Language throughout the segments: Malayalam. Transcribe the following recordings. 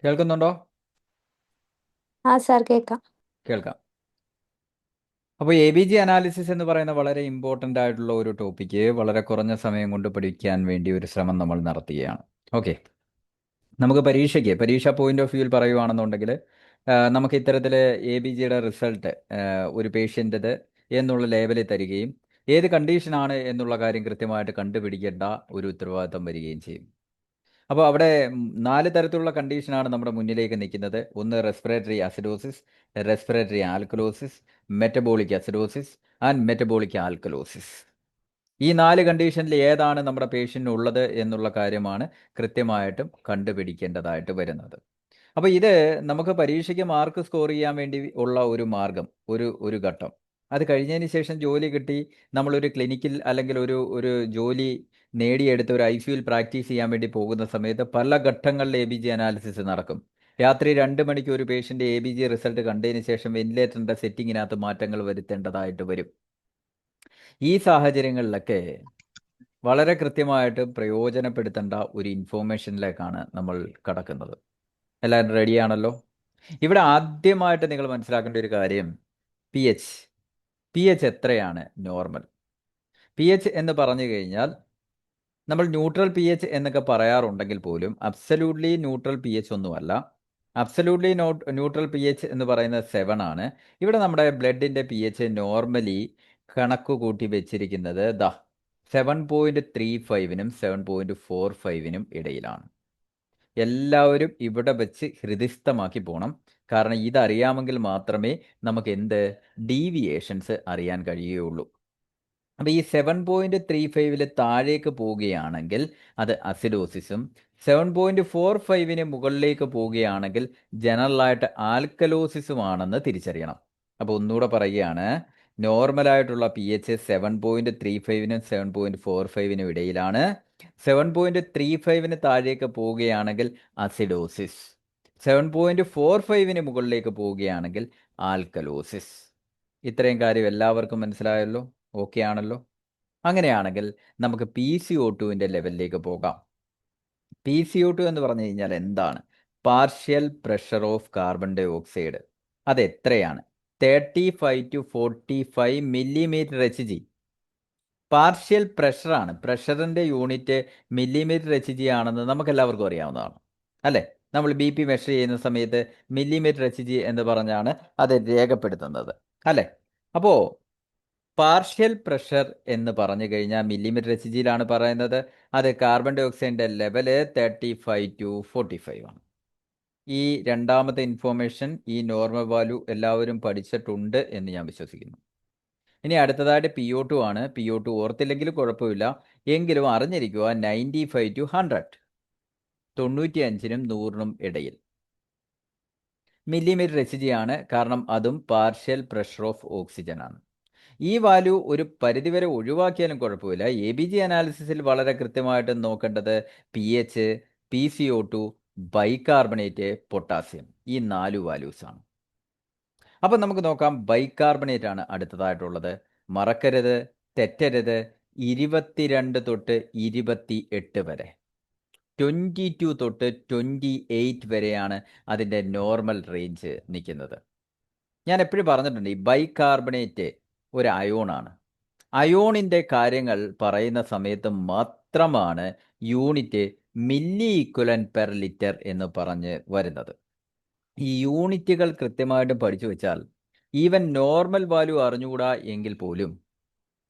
കേൾക്കുന്നുണ്ടോ? ആ സാർ കേൾക്കാം. കേൾക്കാം. അപ്പോൾ എ ബി ജി അനാലിസിസ് എന്ന് പറയുന്ന വളരെ ഇമ്പോർട്ടൻ്റ് ആയിട്ടുള്ള ഒരു ടോപ്പിക്ക് വളരെ കുറഞ്ഞ സമയം കൊണ്ട് പഠിക്കാൻ വേണ്ടി ഒരു ശ്രമം നമ്മൾ നടത്തുകയാണ്. ഓക്കെ, നമുക്ക് പരീക്ഷ പോയിന്റ് ഓഫ് വ്യൂവിൽ പറയുവാണെന്നുണ്ടെങ്കിൽ നമുക്ക് ഇത്തരത്തിൽ എ ബി ജിയുടെ റിസൾട്ട് ഒരു പേഷ്യൻ്റത് എന്നുള്ള ലേബലിൽ തരികയും ഏത് കണ്ടീഷനാണ് എന്നുള്ള കാര്യം കൃത്യമായിട്ട് കണ്ടുപിടിക്കേണ്ട ഒരു ഉത്തരവാദിത്തം വരികയും ചെയ്യും. അപ്പോൾ അവിടെ 4 തരത്തിലുള്ള കണ്ടീഷനാണ് നമ്മുടെ മുന്നിലേക്ക് നിൽക്കുന്നത്. ഒന്ന് respiratory acidosis, respiratory alkalosis, metabolic acidosis and metabolic alkalosis. ഈ 4 കണ്ടീഷനിൽ ഏതാണ് നമ്മുടെ പേഷ്യൻ്റിന് ഉള്ളത് എന്നുള്ള കാര്യമാണ് കൃത്യമായിട്ടും കണ്ടുപിടിക്കേണ്ടതായിട്ട് വരുന്നത്. അപ്പോൾ ഇത് നമുക്ക് പരീക്ഷയ്ക്ക് മാർക്ക് സ്കോർ ചെയ്യാൻ വേണ്ടി ഉള്ള ഒരു മാർഗം, ഒരു ഒരു ഘട്ടം. അത് കഴിഞ്ഞതിന് ശേഷം ജോലി കിട്ടി നമ്മളൊരു ക്ലിനിക്കിൽ അല്ലെങ്കിൽ ഒരു ഒരു ജോലി നേടിയെടുത്ത് ഒരു ICUവിൽ പ്രാക്ടീസ് ചെയ്യാൻ വേണ്ടി പോകുന്ന സമയത്ത് പല ഘട്ടങ്ങളിൽ ABG അനാലിസിസ് നടക്കും. രാത്രി 2 മണിക്ക് ഒരു പേഷ്യൻ്റ് ABG റിസൾട്ട് കണ്ടതിന് ശേഷം വെന്റിലേറ്ററിൻ്റെ സെറ്റിങ്ങിനകത്ത് മാറ്റങ്ങൾ വരുത്തേണ്ടതായിട്ട് വരും. ഈ സാഹചര്യങ്ങളിലൊക്കെ വളരെ കൃത്യമായിട്ട് പ്രയോജനപ്പെടുത്തേണ്ട ഒരു ഇൻഫോർമേഷനിലേക്കാണ് നമ്മൾ കടക്കുന്നത്. എല്ലാവരും റെഡിയാണല്ലോ? ഇവിടെ ആദ്യമായിട്ട് നിങ്ങൾ മനസ്സിലാക്കേണ്ട ഒരു കാര്യം പി എച്ച് എത്രയാണ് നോർമൽ? പി എച്ച് എന്ന് പറഞ്ഞു കഴിഞ്ഞാൽ നമ്മൾ ന്യൂട്രൽ പി എച്ച് എന്നൊക്കെ പറയാറുണ്ടെങ്കിൽ പോലും അബ്സല്യൂട്ട്ലി ന്യൂട്രൽ പി എച്ച് ഒന്നുമല്ല. അബ്സല്യൂട്ട്ലി ന്യൂട്രൽ പി എച്ച് എന്ന് പറയുന്നത് 7 ആണ്. ഇവിടെ നമ്മുടെ ബ്ലഡിൻ്റെ പി എച്ച് നോർമലി കണക്ക് കൂട്ടി വെച്ചിരിക്കുന്നത് 7.35നും 7.45നും ഇടയിലാണ്. എല്ലാവരും ഇവിടെ വെച്ച് ഹൃദിസ്ഥമാക്കി പോകണം. കാരണം ഇതറിയാമെങ്കിൽ മാത്രമേ നമുക്ക് ഡീവിയേഷൻസ് അറിയാൻ കഴിയുകയുള്ളൂ. അപ്പോൾ ഈ 7.35 താഴേക്ക് പോവുകയാണെങ്കിൽ അത് അസിഡോസിസും 7.45 മുകളിലേക്ക് പോവുകയാണെങ്കിൽ ജനറലായിട്ട് ആൽക്കലോസിസുമാണെന്ന് തിരിച്ചറിയണം. അപ്പോൾ ഒന്നുകൂടെ പറയുകയാണ്, നോർമലായിട്ടുള്ള പി എച്ച് 7.35നും 7.45നും ഇടയിലാണ്. 7.35 താഴേക്ക് പോവുകയാണെങ്കിൽ അസിഡോസിസ്, 7.45 മുകളിലേക്ക് പോവുകയാണെങ്കിൽ ആൽക്കലോസിസ്. ഇത്രയും കാര്യം എല്ലാവർക്കും മനസ്സിലായല്ലോ? ഓക്കെ ആണല്ലോ? അങ്ങനെയാണെങ്കിൽ നമുക്ക് PCO2ൻ്റെ ലെവലിലേക്ക് പോകാം. PCO2 എന്ന് പറഞ്ഞു കഴിഞ്ഞാൽ എന്താണ്? Partial pressure of carbon dioxide. അതെത്രയാണ്? 35 to 45 മില്ലിമീറ്റർ HG. പാർഷ്യൽ പ്രഷറാണ്. പ്രഷറിൻ്റെ യൂണിറ്റ് മില്ലിമീറ്റർ HG ആണെന്ന് നമുക്കെല്ലാവർക്കും അറിയാവുന്നതാണ് അല്ലേ? നമ്മൾ BP മെഷർ ചെയ്യുന്ന സമയത്ത് മില്ലിമീറ്റർ HG എന്ന് പറഞ്ഞാണ് അത് രേഖപ്പെടുത്തുന്നത് അല്ലേ? അപ്പോൾ പാർഷ്യൽ പ്രഷർ എന്ന് പറഞ്ഞു കഴിഞ്ഞാൽ മില്ലിമീറ്റർ HGയിലാണ് പറയുന്നത്. അത് കാർബൺ ഡൈ ഓക്സൈഡിൻ്റെ ലെവല് 35 to 45 ആണ്. ഈ രണ്ടാമത്തെ ഇൻഫോർമേഷൻ, ഈ നോർമൽ വാല്യൂ എല്ലാവരും പഠിച്ചിട്ടുണ്ട് എന്ന് ഞാൻ വിശ്വസിക്കുന്നു. ഇനി അടുത്തതായിട്ട് PO2 ആണ്. PO2 ഓർത്തില്ലെങ്കിലും കുഴപ്പമില്ല, എങ്കിലും അറിഞ്ഞിരിക്കുക 95 to 100, 95നും 100നും ഇടയിൽ മില്ലിമീറ്റർ HG ആണ്. കാരണം അതും പാർഷ്യൽ പ്രഷർ ഓഫ് ഓക്സിജൻ ആണ്. ഈ വാല്യൂ ഒരു പരിധിവരെ ഒഴിവാക്കിയാലും കുഴപ്പമില്ല. ABG അനാലിസിസിൽ വളരെ കൃത്യമായിട്ട് നോക്കേണ്ടത് PH, PCO2, ബൈകാർബണേറ്റ്, പൊട്ടാസ്യം, ഈ 4 വാല്യൂസാണ്. അപ്പം നമുക്ക് നോക്കാം. ബൈകാർബണേറ്റ് ആണ് അടുത്തതായിട്ടുള്ളത്. മറക്കരുത്, തെറ്റരുത്, 22 തൊട്ട് 28 വരെ, 22 തൊട്ട് 28 വരെയാണ് അതിൻ്റെ നോർമൽ റേഞ്ച് നിൽക്കുന്നത്. ഞാൻ എപ്പോഴും പറഞ്ഞിട്ടുണ്ട്, ഈ ബൈകാർബണേറ്റ് ഒരു അയോണാണ്. അയോണിൻ്റെ കാര്യങ്ങൾ പറയുന്ന സമയത്ത് മാത്രമാണ് യൂണിറ്റ് മില്ലി ഈക്വലൻ പെർ ലിറ്റർ എന്ന് പറഞ്ഞ് വരുന്നത്. ഈ യൂണിറ്റുകൾ കൃത്യമായിട്ടും പഠിച്ചു വെച്ചാൽ ഈവൻ നോർമൽ വാല്യൂ അറിഞ്ഞുകൂടാ എങ്കിൽ പോലും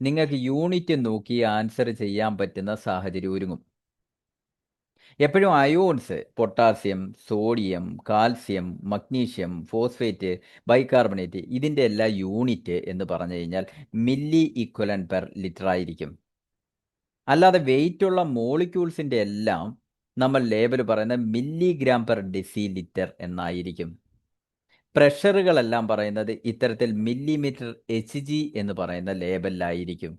നിങ്ങൾക്ക് യൂണിറ്റ് നോക്കി ആൻസർ ചെയ്യാൻ പറ്റുന്ന സാഹചര്യം ഒരുങ്ങും. എപ്പോഴും ions, potassium, sodium, calcium, magnesium, phosphate, bicarbonate, ഇതിൻ്റെ എല്ലാ യൂണിറ്റ് എന്ന് പറഞ്ഞു കഴിഞ്ഞാൽ മില്ലി ഈക്വലൻ പെർ ലിറ്റർ ആയിരിക്കും. അല്ലാതെ വെയിറ്റുള്ള മോളിക്യൂൾസിൻ്റെ എല്ലാം നമ്മൾ ലേബൽ പറയുന്നത് മില്ലിഗ്രാം പെർ ഡെസി ലിറ്റർ എന്നായിരിക്കും. പ്രഷറുകളെല്ലാം പറയുന്നത് ഇത്തരത്തിൽ മില്ലിമീറ്റർ HG എന്ന് പറയുന്ന ലേബലിലായിരിക്കും.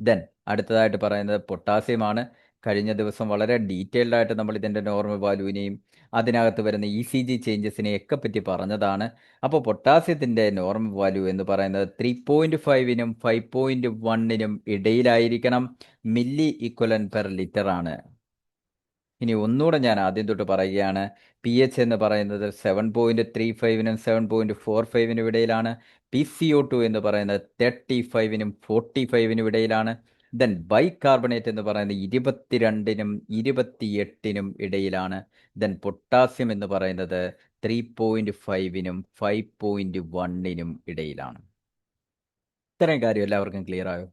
ദെൻ അടുത്തതായിട്ട് പറയുന്നത് പൊട്ടാസ്യമാണ്. കഴിഞ്ഞ ദിവസം വളരെ ഡീറ്റെയിൽഡ് ആയിട്ട് നമ്മൾ ഇതിൻ്റെ നോർമൽ വാല്യൂവിനെയും അതിനകത്ത് വരുന്ന ECG ചേഞ്ചസിനെയൊക്കെ പറ്റി പറഞ്ഞതാണ്. അപ്പോൾ പൊട്ടാസ്യത്തിൻ്റെ നോർമൽ വാല്യൂ എന്ന് പറയുന്നത് 3.5നും 5.1നും ഇടയിലായിരിക്കണം. മില്ലി ഈക്വലൻ പെർ ലിറ്റർ ആണ്. ഇനി ഒന്നുകൂടെ ഞാൻ ആദ്യം തൊട്ട് പറയുകയാണ്. പി എച്ച് എന്ന് പറയുന്നത് 7.35-നും 7.45-നും ഇടയിലാണ്. PCO2 എന്ന് പറയുന്നത് 35-നും 45-നും ഇടയിലാണ്. ദെൻ ബൈകാർബണേറ്റ് എന്ന് പറയുന്നത് 22-നും 28-നും ഇടയിലാണ്. ദെൻ പൊട്ടാസ്യം എന്ന് പറയുന്നത് 3.5-നും 5.1-നും ഇടയിലാണ്. ഇത്രയും കാര്യം എല്ലാവർക്കും ക്ലിയർ ആയോ?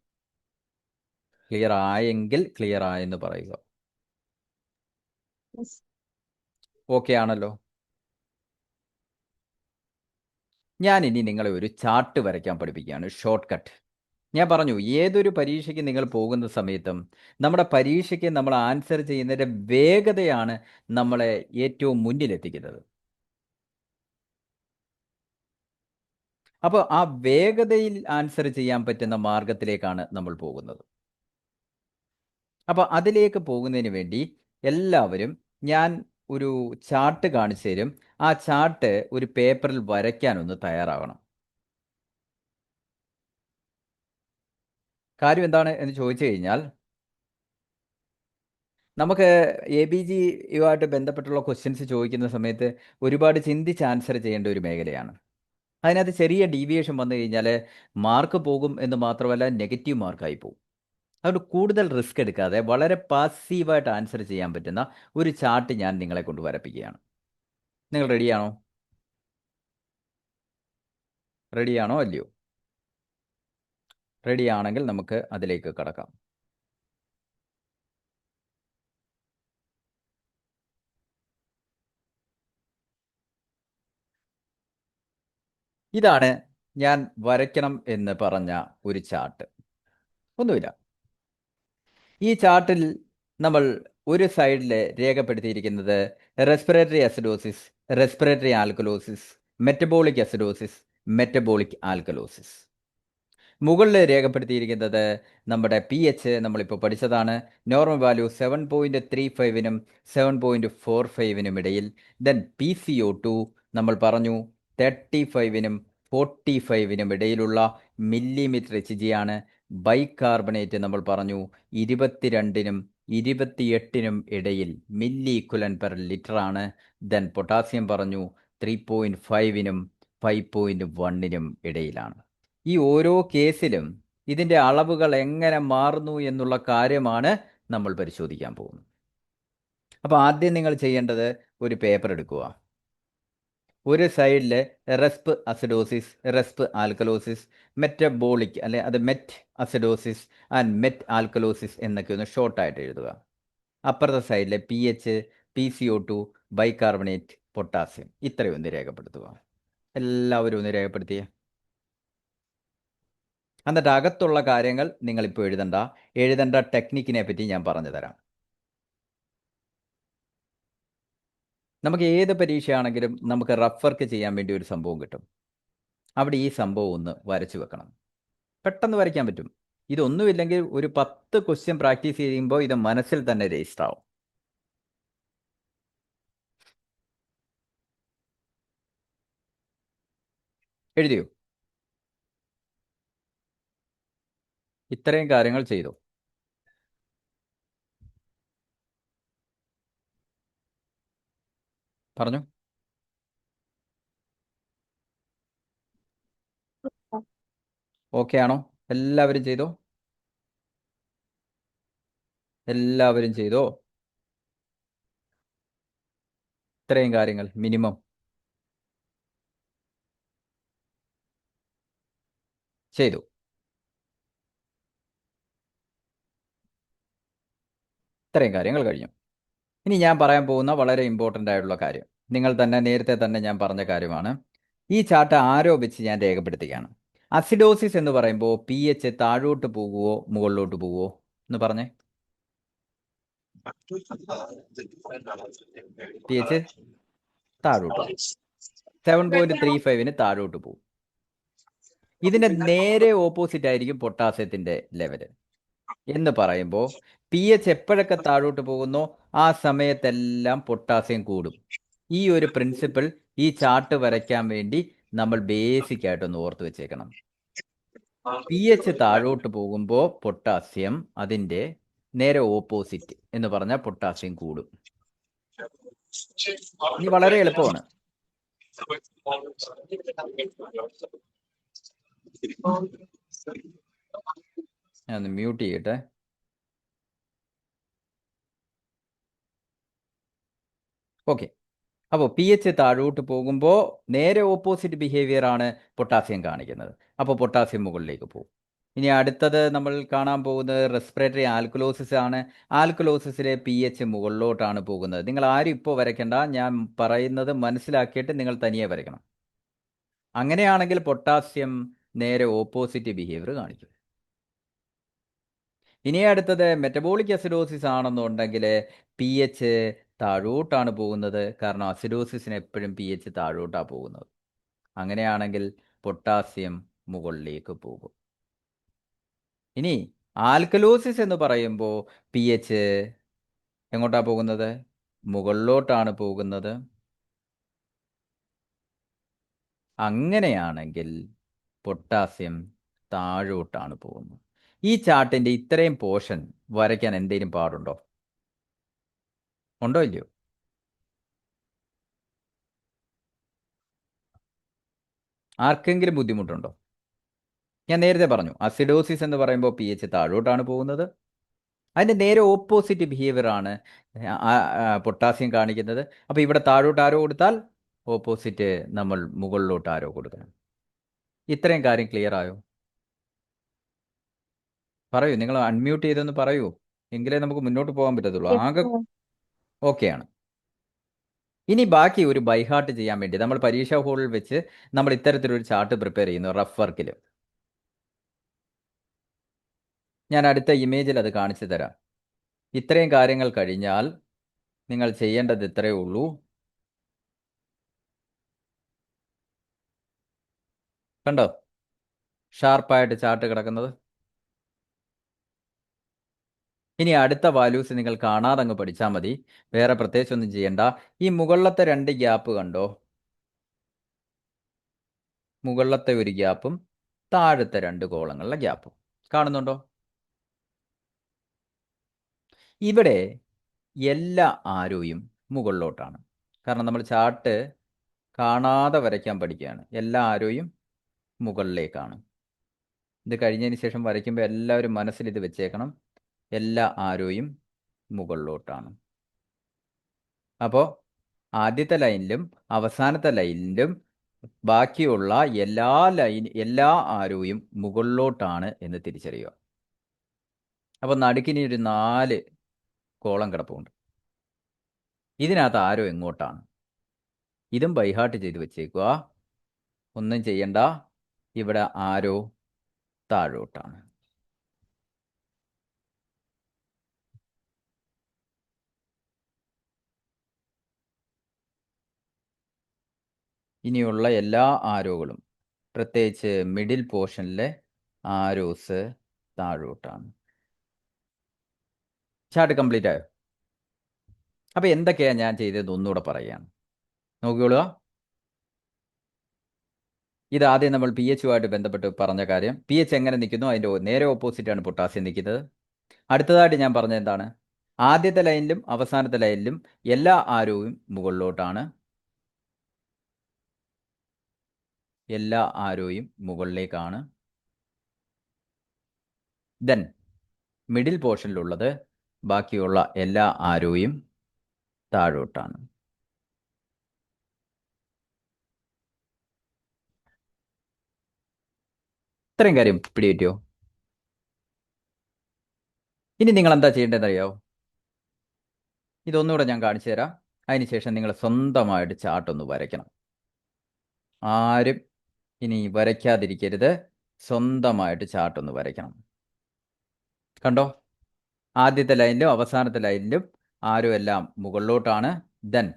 ക്ലിയർ ആയെങ്കിൽ ക്ലിയർ ആയെന്ന് പറയുക. ഓക്കെ ആണല്ലോ. ഞാൻ ഇനി നിങ്ങളെ ഒരു ചാർട്ട് വരയ്ക്കാൻ പഠിപ്പിക്കുകയാണ്, ഷോർട്ട് കട്ട്. ഞാൻ പറഞ്ഞു, ഏതൊരു പരീക്ഷയ്ക്ക് നിങ്ങൾ പോകുന്ന സമയത്തും നമ്മുടെ പരീക്ഷയ്ക്ക് നമ്മൾ ആൻസർ ചെയ്യുന്നതിൻ്റെ വേഗതയാണ് നമ്മളെ ഏറ്റവും മുന്നിലെത്തിക്കുന്നത്. അപ്പോൾ ആ വേഗതയിൽ ആൻസർ ചെയ്യാൻ പറ്റുന്ന മാർഗത്തിലേക്കാണ് നമ്മൾ പോകുന്നത്. അപ്പോൾ അതിലേക്ക് പോകുന്നതിന് വേണ്ടി എല്ലാവരും ഞാൻ ഒരു ചാർട്ട് കാണിച്ചു തരും. ആ ചാർട്ട് ഒരു പേപ്പറിൽ വരയ്ക്കാനൊന്ന് തയ്യാറാവണം. കാര്യം എന്താണ് എന്ന് ചോദിച്ചു കഴിഞ്ഞാൽ, നമുക്ക് ABGയുമായിട്ട് ബന്ധപ്പെട്ടുള്ള ക്വസ്റ്റ്യൻസ് ചോദിക്കുന്ന സമയത്ത് ഒരുപാട് ചിന്തിച്ച് ആൻസർ ചെയ്യേണ്ട ഒരു മേഖലയാണ്. അതിനകത്ത് ചെറിയ ഡീവിയേഷൻ വന്നു കഴിഞ്ഞാൽ മാർക്ക് പോകും എന്ന് മാത്രമല്ല, നെഗറ്റീവ് മാർക്കായി പോകും. അതുകൊണ്ട് കൂടുതൽ റിസ്ക് എടുക്കാതെ വളരെ പാസീവായിട്ട് ആൻസർ ചെയ്യാൻ പറ്റുന്ന ഒരു ചാർട്ട് ഞാൻ നിങ്ങളെ കൊണ്ട് വരപ്പിക്കുകയാണ്. നിങ്ങൾ റെഡിയാണോ? റെഡിയാണോ അല്ലയോ? റെഡിയാണെങ്കിൽ നമുക്ക് അതിലേക്ക് കടക്കാം. ഇതാണ് ഞാൻ വരയ്ക്കണം എന്ന് പറഞ്ഞ ഒരു ചാർട്ട്. ഒന്നുമില്ല, ഈ ചാർട്ടിൽ നമ്മൾ ഒരു സൈഡിൽ രേഖപ്പെടുത്തിയിരിക്കുന്നത് respiratory acidosis, respiratory alkalosis, metabolic acidosis, metabolic alkalosis. മുകളിൽ രേഖപ്പെടുത്തിയിരിക്കുന്നത് നമ്മുടെ PH നമ്മളിപ്പോൾ പഠിച്ചതാണ്. നോർമൽ വാല്യൂ 7.35-നും 7.45-നും ഇടയിൽ. ദെൻ PCO2 നമ്മൾ പറഞ്ഞു 35-നും 45-നും ഇടയിലുള്ള മില്ലിമീറ്റർ HG ആണ്. ബൈകാർബണേറ്റ് നമ്മൾ പറഞ്ഞു 22-നും 28-നും ഇടയിൽ മില്ലി ഇക്വലൻ പെർ ലിറ്റർ ആണ്. ദെൻ പൊട്ടാസ്യം പറഞ്ഞു 3.5-നും 5.1-നും ഇടയിലാണ്. ഈ ഓരോ കേസിലും ഇതിൻ്റെ അളവുകൾ എങ്ങനെ മാറുന്നു എന്നുള്ള കാര്യമാണ് നമ്മൾ പരിശോധിക്കാൻ പോകുന്നത്. അപ്പോൾ ആദ്യം നിങ്ങൾ ചെയ്യേണ്ടത് ഒരു പേപ്പർ എടുക്കുക. ഒരു സൈഡിൽ resp acidosis, resp alkalosis, metabolic അല്ലെ അത് met acidosis and met alkalosis എന്നൊക്കെ ഒന്ന് ഷോർട്ടായിട്ട് എഴുതുക. അപ്പുറത്തെ സൈഡിൽ PH, PCO2, ബൈകാർബണേറ്റ്, പൊട്ടാസ്യം, ഇത്രയും ഒന്ന് രേഖപ്പെടുത്തുക. എല്ലാവരും ഒന്ന് രേഖപ്പെടുത്തിയേ. എന്നിട്ട് അകത്തുള്ള കാര്യങ്ങൾ നിങ്ങളിപ്പോൾ എഴുതേണ്ട ടെക്നിക്കിനെ പറ്റി ഞാൻ പറഞ്ഞു തരാം. നമുക്ക് ഏത് പരീക്ഷയാണെങ്കിലും നമുക്ക് റഫ് വർക്ക് ചെയ്യാൻ വേണ്ടി ഒരു സംഭവം കിട്ടും. അവിടെ ഈ സംഭവം ഒന്ന് വരച്ചു വെക്കണം. പെട്ടെന്ന് വരയ്ക്കാൻ പറ്റും. ഇതൊന്നുമില്ലെങ്കിൽ ഒരു 10 ക്വസ്റ്റ്യൻ പ്രാക്ടീസ് ചെയ്യുമ്പോൾ ഇത് മനസ്സിൽ തന്നെ രജിസ്റ്റർ ആവും. എഴുതിയോ? ഇത്രയും കാര്യങ്ങൾ ചെയ്തു. പറഞ്ഞു. ഓക്കെ ആണോ? എല്ലാവരും ചെയ്തോ? എല്ലാവരും ചെയ്തോ? ഇത്രയും കാര്യങ്ങൾ മിനിമം ചെയ്തു. ഇത്രയും കാര്യങ്ങൾ കഴിഞ്ഞു. ഇനി ഞാൻ പറയാൻ പോകുന്ന വളരെ ഇമ്പോർട്ടൻ്റ് ആയിട്ടുള്ള കാര്യം, നിങ്ങൾ തന്നെ നേരത്തെ തന്നെ ഞാൻ പറഞ്ഞ കാര്യമാണ്. ഈ ചാർട്ട് ആരോ വെച്ച് ഞാൻ രേഖപ്പെടുത്തുകയാണ്. അസിഡോസിസ് എന്ന് പറയുമ്പോൾ PH താഴോട്ട് പോകുവോ മുകളിലോട്ട് പോകുവോ എന്ന് പറഞ്ഞേ. PH താഴോട്ട് പോകും. 7.35-ന് താഴോട്ട് പോകും. ഇതിൻ്റെ നേരെ ഓപ്പോസിറ്റ് ആയിരിക്കും പൊട്ടാസ്യത്തിൻ്റെ ലെവല്. എന്ന് പറയുമ്പോൾ PH എപ്പോഴൊക്കെ താഴോട്ട് പോകുന്നോ ആ സമയത്തെല്ലാം പൊട്ടാസ്യം കൂടും. ഈ ഒരു പ്രിൻസിപ്പിൾ ഈ ചാർട്ട് വരയ്ക്കാൻ വേണ്ടി നമ്മൾ ബേസിക് ആയിട്ടൊന്ന് ഓർത്ത് വെച്ചേക്കണം. PH താഴോട്ട് പോകുമ്പോൾ പൊട്ടാസ്യം അതിൻ്റെ നേരെ ഓപ്പോസിറ്റ് എന്ന് പറഞ്ഞാൽ പൊട്ടാസ്യം കൂടും. ഇനി വളരെ എളുപ്പമാണ്. ഞാൻ ഒന്ന് മ്യൂട്ട് ചെയ്യട്ടെ. ഓക്കെ. അപ്പോൾ പി എച്ച് താഴോട്ട് പോകുമ്പോൾ നേരെ ഓപ്പോസിറ്റ് ബിഹേവിയർ ആണ് പൊട്ടാസ്യം കാണിക്കുന്നത്. അപ്പോൾ പൊട്ടാസ്യം മുകളിലേക്ക് പോകും. ഇനി അടുത്തത് നമ്മൾ കാണാൻ പോകുന്നത് റെസ്പിറേറ്ററി ആൽക്കലോസിസ് ആണ്. ആൽക്കലോസിസിലെ പി എച്ച് മുകളിലോട്ടാണ് പോകുന്നത്. നിങ്ങൾ ആരും ഇപ്പോൾ വരയ്ക്കേണ്ട, ഞാൻ പറയുന്നത് മനസ്സിലാക്കിയിട്ട് നിങ്ങൾ തനിയെ വരയ്ക്കണം. അങ്ങനെയാണെങ്കിൽ പൊട്ടാസ്യം നേരെ ഓപ്പോസിറ്റ് ബിഹേവിയർ കാണിക്കും. ഇനി അടുത്തത് മെറ്റബോളിക് അസിഡോസിസ് ആണെന്നുണ്ടെങ്കിൽ പി എച്ച് താഴോട്ടാണ് പോകുന്നത്. കാരണം അസിഡോസിസിന് എപ്പോഴും പി എച്ച് താഴോട്ടാണ് പോകുന്നത്. അങ്ങനെയാണെങ്കിൽ പൊട്ടാസ്യം മുകളിലേക്ക് പോകും. ഇനി ആൽക്കലോസിസ് എന്ന് പറയുമ്പോൾ പി എച്ച് എങ്ങോട്ടാണ് പോകുന്നത്? മുകളിലോട്ടാണ് പോകുന്നത്. അങ്ങനെയാണെങ്കിൽ പൊട്ടാസ്യം താഴോട്ടാണ് പോകുന്നത്. ഈ ചാർട്ടിൻ്റെ ഇത്രയും പോർഷൻ വരയ്ക്കാൻ എന്തെങ്കിലും പാടുണ്ടോ? ഉണ്ടോ ഇല്ലയോ? ആർക്കെങ്കിലും ബുദ്ധിമുട്ടുണ്ടോ? ഞാൻ നേരത്തെ പറഞ്ഞു, അസിഡോസിസ് എന്ന് പറയുമ്പോൾ പി എച്ച് താഴോട്ടാണ് പോകുന്നത്. അതിൻ്റെ നേരെ ഓപ്പോസിറ്റ് ബിഹേവിയർ ആണ് പൊട്ടാസ്യം കാണിക്കുന്നത്. അപ്പോൾ ഇവിടെ താഴോട്ട് ആരോ കൊടുത്താൽ ഓപ്പോസിറ്റ് നമ്മൾ മുകളിലോട്ട് ആരോ കൊടുക്കണം. ഇത്രയും കാര്യം ക്ലിയർ ആയോ? പറയൂ, നിങ്ങൾ അൺമ്യൂട്ട് ചെയ്തൊന്ന് പറയൂ, എങ്കിലേ നമുക്ക് മുന്നോട്ട് പോകാൻ പറ്റത്തുള്ളൂ. ആകെ ഓക്കെയാണ്. ഇനി ബാക്കി ഒരു ബൈഹാർട്ട് ചെയ്യാൻ വേണ്ടി നമ്മൾ പരീക്ഷാ ഹോളിൽ വെച്ച് നമ്മൾ ഇത്തരത്തിലൊരു ചാർട്ട് പ്രിപ്പയർ ചെയ്യുന്നു റഫ് വർക്കിൽ. ഞാൻ അടുത്ത ഇമേജിൽ അത് കാണിച്ചു തരാം. ഇത്രയും കാര്യങ്ങൾ കഴിഞ്ഞാൽ നിങ്ങൾ ചെയ്യേണ്ടത് ഇത്രയേ ഉള്ളൂ. കണ്ടോ ഷാർപ്പായിട്ട് ചാർട്ട് കിടക്കുന്നത്? ഇനി അടുത്ത വാല്യൂസ് നിങ്ങൾ കാണാതെ അങ്ങ് പഠിച്ചാൽ മതി. വേറെ പ്രത്യേകിച്ചൊന്നും ചെയ്യണ്ട. ഈ മുകളിലത്തെ 2 ഗ്യാപ്പ് കണ്ടോ? മുകളിലത്തെ ഒരു ഗ്യാപ്പും താഴത്തെ 2 കോളങ്ങളിലെ ഗ്യാപ്പും കാണുന്നുണ്ടോ? ഇവിടെ എല്ലാ ആരോയും മുകളിലോട്ടാണ്. കാരണം നമ്മൾ ചാർട്ട് കാണാതെ വരയ്ക്കാൻ പഠിക്കുകയാണ്. എല്ലാ ആരോയും മുകളിലേക്കാണ്. ഇത് കഴിഞ്ഞതിന് ശേഷം വരയ്ക്കുമ്പോൾ എല്ലാവരും മനസ്സിൽ ഇത് വെച്ചേക്കണം. എല്ലാ ആരോയും മുകളിലോട്ടാണ്. അപ്പോൾ ആദ്യത്തെ ലൈനിലും അവസാനത്തെ ലൈനിലും ബാക്കിയുള്ള എല്ലാ ആരോയും മുകളിലോട്ടാണ് എന്ന് തിരിച്ചറിയുക. അപ്പോൾ നടുക്കിനി ഒരു 4 കോളം കിടപ്പുണ്ട്. ഇതിനകത്ത് ആരോ എങ്ങോട്ടാണ്? ഇതും ബൈഹാർട്ട് ചെയ്ത് വെച്ചേക്കുക. ഒന്നും ചെയ്യണ്ട. ഇവിടെ ആരോ താഴോട്ടാണ്. ഇനിയുള്ള എല്ലാ ആരോകളും, പ്രത്യേകിച്ച് മിഡിൽ പോർഷനിലെ ആരോസ് താഴോട്ടാണ്. ചാർട്ട് കംപ്ലീറ്റ് ആയോ? അപ്പോൾ എന്തൊക്കെയാണ് ഞാൻ ചെയ്തത് ഒന്നുകൂടെ പറയുകയാണ്. നോക്കിക്കോളുക. ഇത് ആദ്യം നമ്മൾ പി എച്ചുമായിട്ട് ബന്ധപ്പെട്ട് പറഞ്ഞ കാര്യം. പി എച്ച് എങ്ങനെ നിൽക്കുന്നു, അതിൻ്റെ നേരെ ഓപ്പോസിറ്റാണ് പൊട്ടാസ്യം നിൽക്കുന്നത്. അടുത്തതായിട്ട് ഞാൻ പറഞ്ഞത് എന്താണ്? ആദ്യത്തെ ലൈനിലും അവസാനത്തെ ലൈനിലും എല്ലാ ആരോയും മുകളിലോട്ടാണ്. എല്ലാ ആരോയും മുകളിലേക്കാണ്. ദെൻ മിഡിൽ പോർഷനിലുള്ളത് ബാക്കിയുള്ള എല്ലാ ആരോയും താഴോട്ടാണ്. ഇത്രയും കാര്യം പിടികിട്ടിയോ? ഇനി നിങ്ങൾ എന്താ ചെയ്യേണ്ടതെന്ന് അറിയാമോ? ഇതൊന്നുകൂടെ ഞാൻ കാണിച്ചു തരാം. അതിനുശേഷം നിങ്ങൾ സ്വന്തമായിട്ട് ചാർട്ടൊന്ന് വരയ്ക്കണം. ആരും ഇനി വരയ്ക്കാതിരിക്കരുത്. സ്വന്തമായിട്ട് ചാർട്ടൊന്ന് വരയ്ക്കണം. കണ്ടോ? ആദ്യത്തെ ലൈനിലും അവസാനത്തെ ലൈനിലും ആരോ എല്ലാം മുകളിലോട്ടാണ്. ദെൻ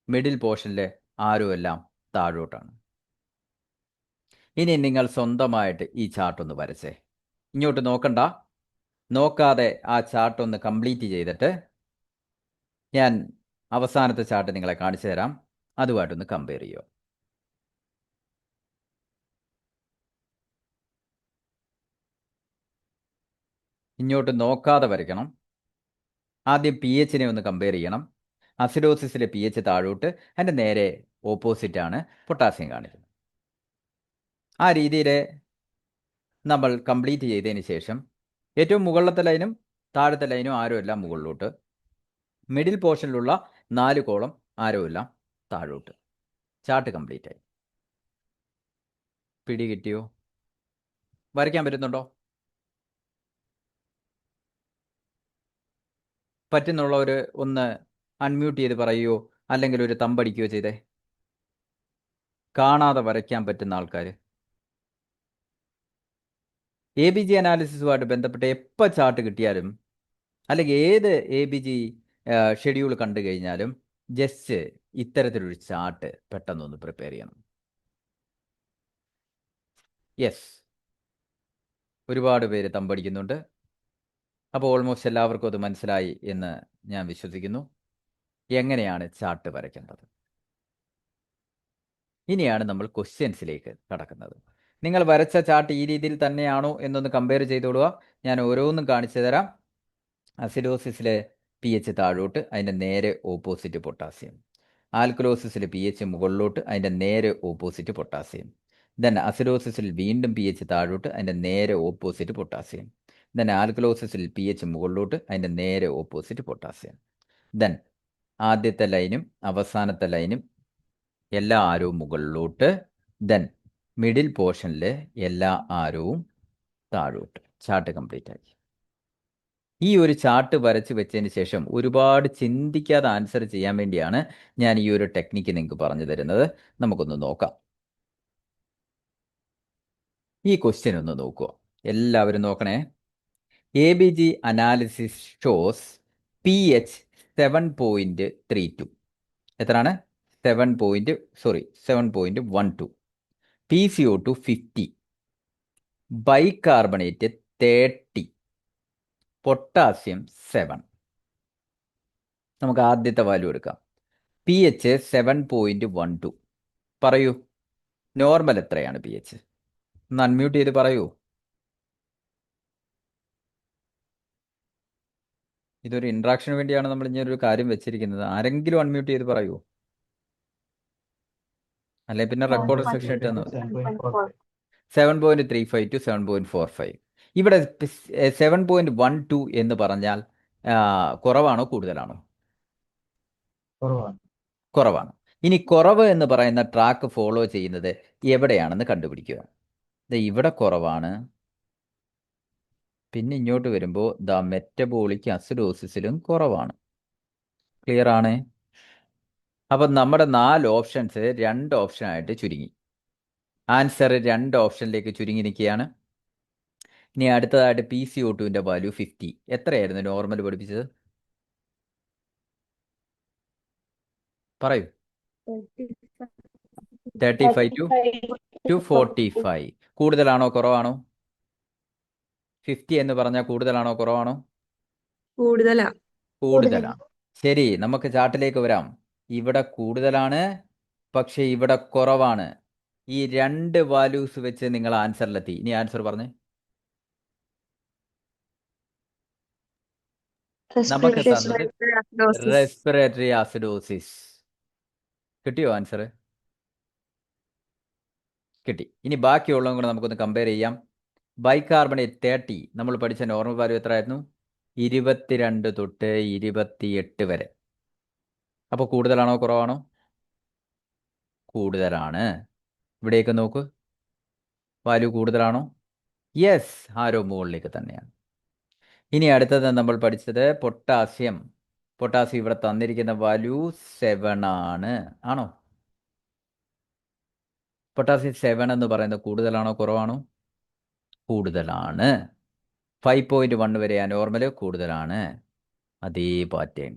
മിഡിൽ പോർഷനിലെ ആരോ എല്ലാം താഴോട്ടാണ്. ഇനി നിങ്ങൾ സ്വന്തമായിട്ട് ഈ ചാർട്ടൊന്ന് വരച്ചേ. ഇങ്ങോട്ട് നോക്കണ്ട. നോക്കാതെ ആ ചാർട്ടൊന്ന് കംപ്ലീറ്റ് ചെയ്തിട്ട് ഞാൻ അവസാനത്തെ ചാർട്ട് നിങ്ങളെ കാണിച്ചു തരാം. അതുമായിട്ടൊന്ന് കമ്പയർ ചെയ്യുക. ഇങ്ങോട്ട് നോക്കാതെ വരയ്ക്കണം. ആദ്യം പി എച്ചിനെ ഒന്ന് കമ്പയർ ചെയ്യണം. അസിഡോസിസിലെ പി എച്ച് താഴോട്ട്, അതിൻ്റെ നേരെ ഓപ്പോസിറ്റാണ് പൊട്ടാസ്യം കാണിക്കുന്നത്. ആ രീതിയിൽ നമ്മൾ കംപ്ലീറ്റ് ചെയ്തതിന് ശേഷം ഏറ്റവും മുകളിലത്തെ ലൈനും താഴത്തെ ലൈനും ആരോ എല്ലാം മുകളിലോട്ട്, മിഡിൽ പോർഷനിലുള്ള 4 കോളം ആരോ എല്ലാം താഴോട്ട്. ചാർട്ട് കംപ്ലീറ്റ് ആയി. പിടി കിട്ടിയോ? വരയ്ക്കാൻ പറ്റുന്നുണ്ടോ? പറ്റുന്നുള്ളവർ ഒന്ന് അൺമ്യൂട്ട് ചെയ്ത് പറയുകയോ അല്ലെങ്കിൽ ഒരു തമ്പടിക്കുകയോ ചെയ്തേ. കാണാതെ വരയ്ക്കാൻ പറ്റുന്ന ആൾക്കാർ. എ ബി ജി അനാലിസിസുമായിട്ട് ബന്ധപ്പെട്ട് എപ്പോൾ ചാർട്ട് കിട്ടിയാലും അല്ലെങ്കിൽ ഏത് എ ബി ജി ഷെഡ്യൂൾ കണ്ടു കഴിഞ്ഞാലും ജസ്റ്റ് ഇത്തരത്തിലൊരു ചാർട്ട് പെട്ടെന്നൊന്ന് പ്രിപ്പയർ ചെയ്യണം. യെസ്, ഒരുപാട് പേര് തമ്പടിക്കുന്നുണ്ട്. അപ്പോൾ ഓൾമോസ്റ്റ് എല്ലാവർക്കും അത് മനസ്സിലായി എന്ന് ഞാൻ വിശ്വസിക്കുന്നു. എങ്ങനെയാണ് ചാർട്ട് വരയ്ക്കേണ്ടത്? ഇനിയാണ് നമ്മൾ ക്വസ്റ്റ്യൻസിലേക്ക് കടക്കുന്നത്. നിങ്ങൾ വരച്ച ചാർട്ട് ഈ രീതിയിൽ തന്നെയാണോ എന്നൊന്ന് കമ്പയർ ചെയ്തോളുക. ഞാൻ ഓരോന്നും കാണിച്ചു തരാം. അസിഡോസിസിലെ പി എച്ച് താഴോട്ട്, അതിൻ്റെ നേരെ ഓപ്പോസിറ്റ് പൊട്ടാസ്യം. ആൽക്കലോസിസിൽ പി എച്ച് മുകളിലോട്ട്, അതിൻ്റെ നേരെ ഓപ്പോസിറ്റ് പൊട്ടാസ്യം. ദെൻ അസിഡോസിസിൽ വീണ്ടും പി എച്ച് താഴോട്ട്, അതിൻ്റെ നേരെ ഓപ്പോസിറ്റ് പൊട്ടാസ്യം. ദെൻ ആൽക്കലോസിസിൽ പി എച്ച് മുകളിലോട്ട്, അതിൻ്റെ നേരെ ഓപ്പോസിറ്റ് പൊട്ടാസ്യം. ദെൻ ആദ്യത്തെ ലൈനും അവസാനത്തെ ലൈനും എല്ലാ ആരവും മുകളിലോട്ട്, ദെൻ മിഡിൽ പോർഷനിൽ എല്ലാ ആരവും താഴോട്ട്. ചാർട്ട് കംപ്ലീറ്റ് ആക്കി. ഈ ഒരു ചാർട്ട് വരച്ച് വെച്ചതിന് ശേഷം ഒരുപാട് ചിന്തിക്കാതെ ആൻസർ ചെയ്യാൻ വേണ്ടിയാണ് ഞാൻ ഈ ഒരു ടെക്നിക്ക് നിങ്ങൾക്ക് പറഞ്ഞു തരുന്നത്. നമുക്കൊന്ന് നോക്കാം. ഈ ക്വസ്റ്റ്യൻ ഒന്ന് നോക്കുക, എല്ലാവരും നോക്കണേ. A B G analysis shows P H 7.32. എത്രയാണ്? 7.12. PCO2 50, bicarbonate 30, potassium 7. നമുക്ക് ആദ്യത്തെ വാല്യൂ എടുക്കാം. P H 7.12. പറയൂ, നോർമൽ എത്രയാണ് പി എച്ച്? ഒന്ന് അൺമ്യൂട്ട് ചെയ്ത് പറയൂ. ഇതൊരു ഇൻട്രാക്ഷന് വേണ്ടിയാണ് നമ്മൾ ഇങ്ങനെ ഒരു കാര്യം വെച്ചിരിക്കുന്നത്. ആരെങ്കിലും അൺമ്യൂട്ട് ചെയ്ത് പറയൂ, അല്ലെ പിന്നെ റെക്കോർഡർ സെക്ഷൻ ഇട്ട് തന്നു. 7.35 to 7.45. ഇവിടെ 7.12 എന്ന് പറഞ്ഞാൽ കുറവാണോ കൂടുതലാണോ? കുറവാണ്. ഇനി കുറവ് എന്ന് പറയുന്ന ട്രാക്ക് ഫോളോ ചെയ്യുന്നത് എവിടെയാണെന്ന് കണ്ടുപിടിക്കുക. ഇവിടെ കുറവാണ്. പിന്നെ ഇങ്ങോട്ട് വരുമ്പോൾ മെറ്റബോളിക് അസിഡോസിസിലും കുറവാണ്. ക്ലിയർ ആണ്? അപ്പം നമ്മുടെ 4 ഓപ്ഷൻസ് 2 ഓപ്ഷനായിട്ട് ചുരുങ്ങി. ആൻസർ 2 ഓപ്ഷനിലേക്ക് ചുരുങ്ങി നിൽക്കുകയാണ്. ഇനി അടുത്തതായിട്ട് PCO2ന്റെ വാല്യൂ 50. എത്രയായിരുന്നു നോർമൽ പഠിപ്പിച്ചത്? പറയൂ. 35 to 45. കൂടുതലാണോ കുറവാണോ? 50 എന്ന് പറഞ്ഞാൽ കൂടുതലാണോ കുറവാണോ? കൂടുതലാണ്. ശരി, നമുക്ക് ചാർട്ടിലേക്ക് വരാം. ഇവിടെ കൂടുതലാണ്, പക്ഷെ ഇവിടെ കുറവാണ്. ഈ 2 വാല്യൂസ് വെച്ച് നിങ്ങൾ ആൻസറിലെത്തി. ഇനി ആൻസർ പറഞ്ഞേ. നമുക്ക് തന്നത് റെസ്പിറേറ്ററി ആസിഡോസിസ്. കിട്ടിയോ ആൻസർ? കിട്ടി. ഇനി ബാക്കിയുള്ളതും കൂടെ നമുക്കൊന്ന് കമ്പയർ ചെയ്യാം. ബൈകാർബണേറ്റ് 30, നമ്മൾ പഠിച്ച നോർമൽ വാല്യൂ എത്രയായിരുന്നു? 22 തൊട്ട് 28 വരെ. അപ്പോൾ കൂടുതലാണോ കുറവാണോ? കൂടുതലാണ്. ഇവിടേക്ക് നോക്ക്, വാല്യൂ കൂടുതലാണോ? യെസ്, ആരോ മുകളിലേക്ക് തന്നെയാണ്. ഇനി അടുത്തത് നമ്മൾ പഠിച്ചത് പൊട്ടാസ്യം. പൊട്ടാസ്യം ഇവിടെ തന്നിരിക്കുന്ന വാല്യൂ 7 ആണ്. ആണോ? പൊട്ടാസ്യം 7 എന്ന് പറയുന്നത് കൂടുതലാണോ കുറവാണോ? കൂടുതലാണ്. 5.1 വരെ നോർമൽ കൂടുതലാണ്. അതേ പാറ്റേൺ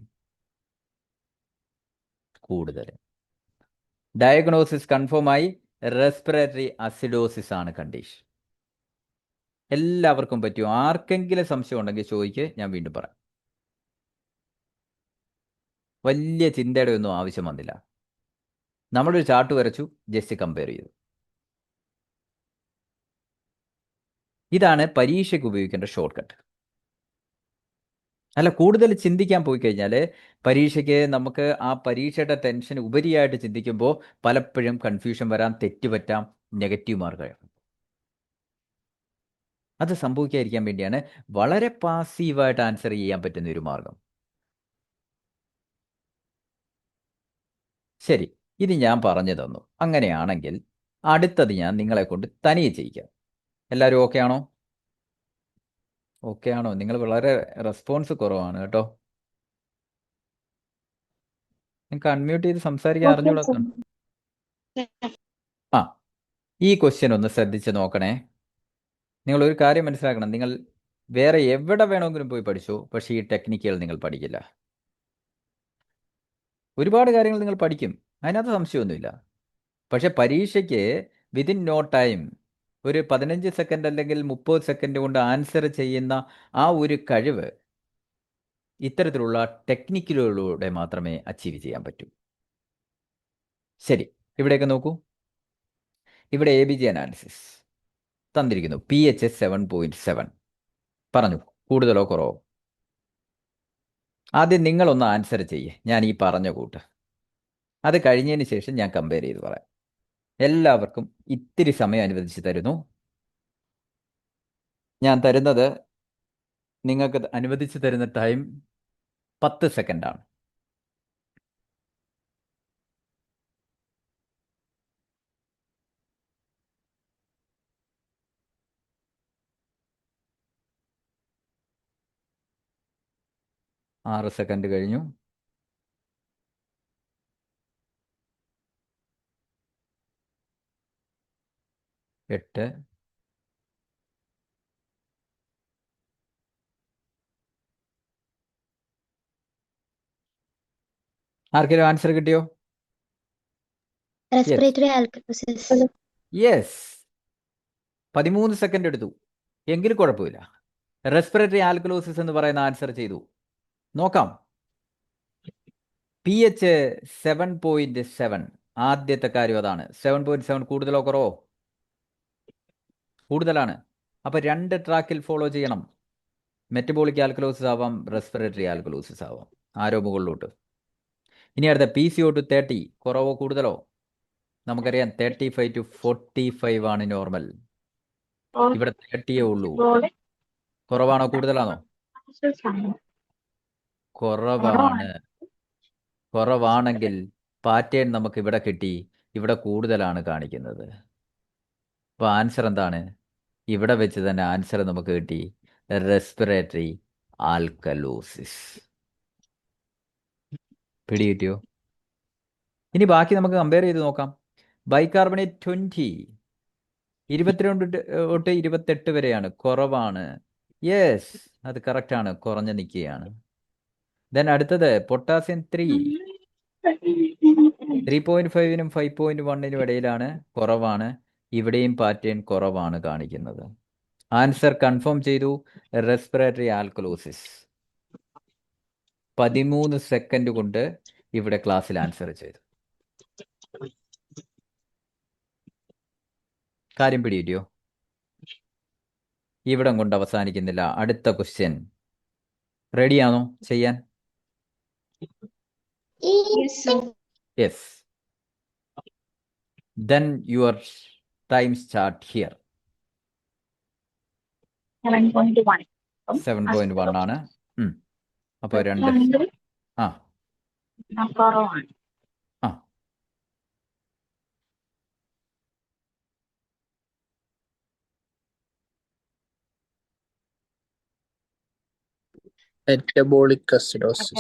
കൂടുതൽ. ഡയഗ്നോസിസ് കൺഫേം ആയി. റെസ്പിറേറ്ററി അസിഡോസിസ് ആണ് കണ്ടീഷൻ. എല്ലാവർക്കും പറ്റുമോ? ആർക്കെങ്കിലും സംശയം ഉണ്ടെങ്കിൽ ചോദിക്ക്, ഞാൻ വീണ്ടും പറയാം. വലിയ ചിന്തയുടെ ഒന്നും ആവശ്യം വന്നില്ല. നമ്മളൊരു ചാർട്ട് വരച്ചു, ജസ്റ്റ് കമ്പയർ ചെയ്തു. ഇതാണ് പരീക്ഷയ്ക്ക് ഉപയോഗിക്കേണ്ട ഷോർട്ട് കട്ട്. അല്ല, കൂടുതൽ ചിന്തിക്കാൻ പോയി കഴിഞ്ഞാൽ പരീക്ഷയ്ക്ക് നമുക്ക് ആ പരീക്ഷയുടെ ടെൻഷൻ ഉപരിയായിട്ട് ചിന്തിക്കുമ്പോൾ പലപ്പോഴും കൺഫ്യൂഷൻ വരാം, തെറ്റ് പറ്റാം, നെഗറ്റീവ് മാർക്ക്. അത് സംഭവിക്കാതിരിക്കാൻ വേണ്ടിയാണ് വളരെ പാസീവായിട്ട് ആൻസർ ചെയ്യാൻ പറ്റുന്ന ഒരു മാർഗം. ശരി, ഇത് ഞാൻ പറഞ്ഞു തന്നു. അങ്ങനെയാണെങ്കിൽ അടുത്തത് ഞാൻ നിങ്ങളെ കൊണ്ട് തനിയെ ചെയ്യിക്കാം. എല്ലാവരും ഓക്കെ ആണോ? ഓക്കെ ആണോ? നിങ്ങൾ വളരെ റെസ്പോൺസ് കുറവാണ് കേട്ടോ. നിങ്ങൾക്ക് അൺമ്യൂട്ട് ചെയ്ത് സംസാരിക്കാൻ ഓക്കെ സർ. അറിഞ്ഞൂടാത്തതാണ്. ആ, ഈ ക്വസ്റ്റ്യൻ ഒന്ന് ശ്രദ്ധിച്ച് നോക്കണേ. നിങ്ങൾ ഒരു കാര്യം മനസ്സിലാക്കണം, നിങ്ങൾ വേറെ എവിടെ വേണമെങ്കിലും പോയി പഠിച്ചു, പക്ഷേ ഈ ടെക്നിക്കുകൾ നിങ്ങൾ പഠിക്കില്ല. ഒരുപാട് കാര്യങ്ങൾ നിങ്ങൾ പഠിക്കും, അതിനകത്ത് സംശയമൊന്നുമില്ല. പക്ഷെ പരീക്ഷയ്ക്ക് വിതിൻ നോ ടൈം ഒരു 15 സെക്കൻഡ് അല്ലെങ്കിൽ 30 സെക്കൻഡ് കൊണ്ട് ആൻസർ ചെയ്യുന്ന ആ ഒരു കഴിവ് ഇത്തരത്തിലുള്ള ടെക്നിക്കുകളിലൂടെ മാത്രമേ അച്ചീവ് ചെയ്യാൻ പറ്റൂ. ശരി, ഇവിടെയൊക്കെ നോക്കൂ. ഇവിടെ ABG അനാലിസിസ് തന്നിരിക്കുന്നു. PH 7.7. പറഞ്ഞു, കൂടുതലോ കുറവോ? ആദ്യം നിങ്ങളൊന്ന് ആൻസർ ചെയ്യേ, ഞാൻ ഈ പറഞ്ഞ കൂട്ട്. അത് കഴിഞ്ഞതിന് ശേഷം ഞാൻ കമ്പയർ ചെയ്ത് പറയാം. എല്ലാവർക്കും ഇത്തിരി സമയം അനുവദിച്ച് തരുന്നു. ഞാൻ തരുന്നത്, നിങ്ങൾക്ക് അനുവദിച്ച് തരുന്ന ടൈം 10 സെക്കൻഡാണ്. ആറ് സെക്കൻഡ് കഴിഞ്ഞു. എട്ട്, ആർക്കെങ്കിലും ആൻസർ കിട്ടിയോ? Respiratory alkalosis. യെസ്, 13 സെക്കൻഡ് എടുത്തു, എങ്കിലും കുഴപ്പമില്ല. റെസ്പിറേറ്ററി ആൽക്കലോസിസ് എന്ന് പറയുന്ന ആൻസർ ചെയ്തു. നോക്കാം. PH 7.7. ആദ്യത്തെ കാര്യം അതാണ്. 7.7 കൂടുതലോ കുറവോ? കൂടുതലാണ്. അപ്പൊ 2 ട്രാക്കിൽ ഫോളോ ചെയ്യണം. മെറ്റബോളിക് ആൽക്കലോസിസ് ആവാം, റെസ്പിറേറ്ററി ആൽക്കലോസിസ് ആവാം. ആരോ മുകളിലോട്ട്. ഇനി അടുത്ത PCO2 30. കുറവോ കൂടുതലോ? നമുക്കറിയാം 35 to 45 ആണ് നോർമൽ. ഇവിടെ 30 ഉള്ളൂ. കുറവാണോ കൂടുതലാണോ? കുറവാണ്. കുറവാണെങ്കിൽ പാറ്റേൺ നമുക്ക് ഇവിടെ കിട്ടി, ഇവിടെ കൂടുതലാണ് കാണിക്കുന്നത്. അപ്പോൾ ആൻസർ എന്താണ്? ഇവിടെ വെച്ച് തന്നെ ആൻസർ നമുക്ക് കിട്ടി, റെസ്പിറേറ്ററി ആൽക്കലോസിസ്. പിടികിട്ടിയോ? ഇനി ബാക്കി നമുക്ക് കമ്പയർ ചെയ്ത് നോക്കാം. ബൈകാർബണേറ്റ് 20, 22 തൊട്ട് 28 വരെയാണ്, കുറവാണ്. യെസ്, അത് കറക്റ്റാണ്, കുറഞ്ഞ് നിൽക്കുകയാണ്. ദെൻ അടുത്തത് പൊട്ടാസ്യം 3.5നും 5.1നും ഇടയിലാണ്, കുറവാണ്. ഇവിടെയും പാറ്റേൺ കുറവാണ് കാണിക്കുന്നത്. ആൻസർ കൺഫേം ചെയ്തു, റെസ്പിറേറ്ററി ആൽക്കലോസിസ്. 13 സെക്കൻഡ് കൊണ്ട് ഇവിടെ ക്ലാസ്സിൽ ആൻസർ ചെയ്തു. കാര്യം പിടികിട്ടിയോ? ഇവിടം കൊണ്ട് അവസാനിക്കുന്നില്ല. അടുത്ത ക്വസ്റ്റ്യൻ റെഡിയാണോ ചെയ്യാൻ? Yes. Then your time start here. 7.1 ആണ്. അപ്പോൾ 2. ആ ആ മെറ്റബോളിക് അസിഡോസിസ്.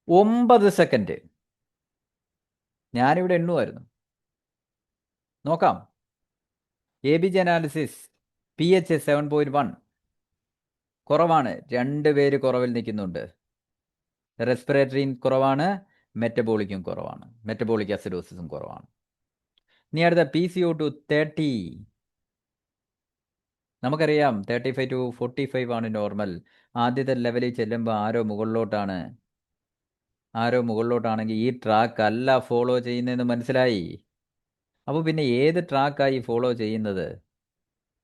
9 സെക്കൻഡ്. ഞാനിവിടെ എണ്ണുമായിരുന്നു. നോക്കാം. ABG അനാലിസിസ് PH 7.1 കുറവാണ്. 2 പേര് കുറവിൽ നിൽക്കുന്നുണ്ട്. റെസ്പിറേറ്ററിയും കുറവാണ്, മെറ്റബോളിക്കും കുറവാണ്, മെറ്റബോളിക് അസിഡോസിസും കുറവാണ്. ഇനി അടുത്ത PCO2 30. നമുക്കറിയാം 35 to 45 ആണ് നോർമൽ. ആദ്യത്തെ ലെവലിൽ ചെല്ലുമ്പോൾ ആരോ മുകളിലോട്ടാണെങ്കിൽ ഈ ട്രാക്ക് അല്ല ഫോളോ ചെയ്യുന്നതെന്ന് മനസ്സിലായി. അപ്പോൾ പിന്നെ ഏത് ട്രാക്കായി ഫോളോ ചെയ്യുന്നത്?